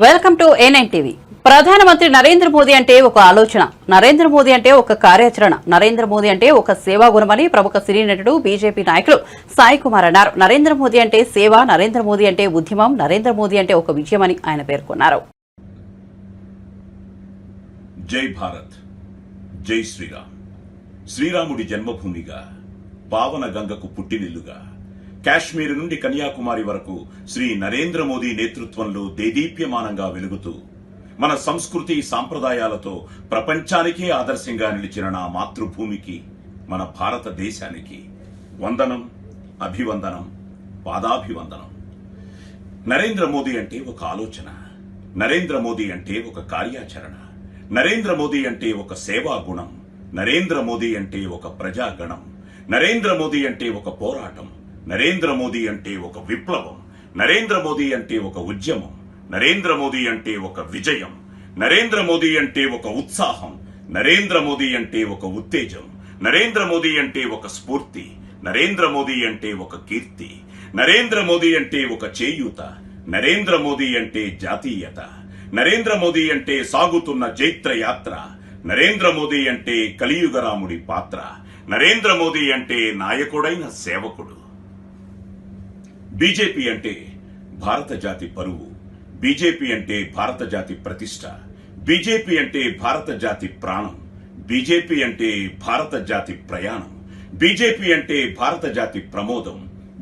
Welcome to A9 TV. ప్రధానమంత్రి నరేంద్ర మోదీ అంటే ఒక ఆలోచన, నరేంద్ర మోదీ అంటే ఒక కార్యాచరణ, నరేంద్ర మోదీ అంటే ఒక సేవా గుణమని ప్రముఖ సినీ నటుడు బీజేపీ నాయకులు సాయి కుమార్ అన్నారు. నరేంద్ర మోదీ అంటే సేవ, నరేంద్ర మోదీ అంటే ఉద్యమం, నరేంద్ర మోదీ అంటే ఒక విజయమని ఆయన పేర్కొన్నారు. జై భారత్, జై శ్రీరామ్. శ్రీరాముడి జన్మభూమిగా, పావన గంగకు పుట్టినిల్లుగా, కాశ్మీర్ నుండి కన్యాకుమారి వరకు శ్రీ నరేంద్ర మోదీ నేతృత్వంలో దేదీప్యమానంగా వెలుగుతూ మన సంస్కృతి సాంప్రదాయాలతో ప్రపంచానికే ఆదర్శంగా నిలిచిన నా మాతృభూమికి, మన భారతదేశానికి వందనం, అభివందనం, పాదాభివందనం. నరేంద్ర మోదీ అంటే ఒక ఆలోచన, నరేంద్ర మోదీ అంటే ఒక కార్యాచరణ, నరేంద్ర మోదీ అంటే ఒక సేవా గుణం, నరేంద్ర మోదీ అంటే ఒక ప్రజాగణం, నరేంద్ర మోదీ అంటే ఒక పోరాటం, నరేంద్ర మోదీ అంటే ఒక విప్లవం, నరేంద్ర మోదీ అంటే ఒక ఉద్యమం, నరేంద్ర మోదీ అంటే ఒక విజయం, నరేంద్ర మోదీ అంటే ఒక ఉత్సాహం, నరేంద్ర మోదీ అంటే ఒక ఉత్తేజం, నరేంద్ర మోదీ అంటే ఒక స్ఫూర్తి, నరేంద్ర మోదీ అంటే ఒక కీర్తి, నరేంద్ర మోదీ అంటే ఒక చేయూత, నరేంద్ర మోదీ అంటే జాతీయత, నరేంద్ర మోదీ అంటే సాగుతున్న జైత్ర యాత్ర, నరేంద్ర మోదీ అంటే కలియుగరాముడి పాత్ర, నరేంద్ర మోదీ అంటే నాయకుడైన సేవకుడు. బీజేపీ అంటే భారత జాతి పరువు, బీజేపీ అంటే భారత జాతి ప్రతిష్ట, బీజేపీ అంటే భారత జాతి ప్రాణం, బీజేపీ అంటే భారత జాతి ప్రయాణం, బీజేపీ అంటే భారత జాతి ప్రమోదం,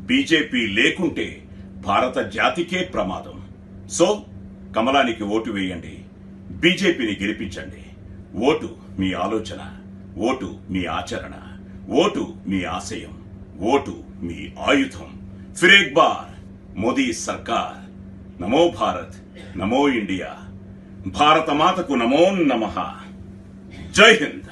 బీజేపీ లేకుంటే భారత జాతికే ప్రమాదం. సో కమలానికి ఓటు వేయండి, బీజేపీని గెలిపించండి. ఓటు మీ ఆలోచన, ఓటు మీ ఆచరణ, ఓటు మీ ఆశయం, ఓటు మీ ఆయుధం. फिर एक बार मोदी सरकार. नमो भारत, नमो इंडिया, भारत माता को नमो नमः. जय हिंद.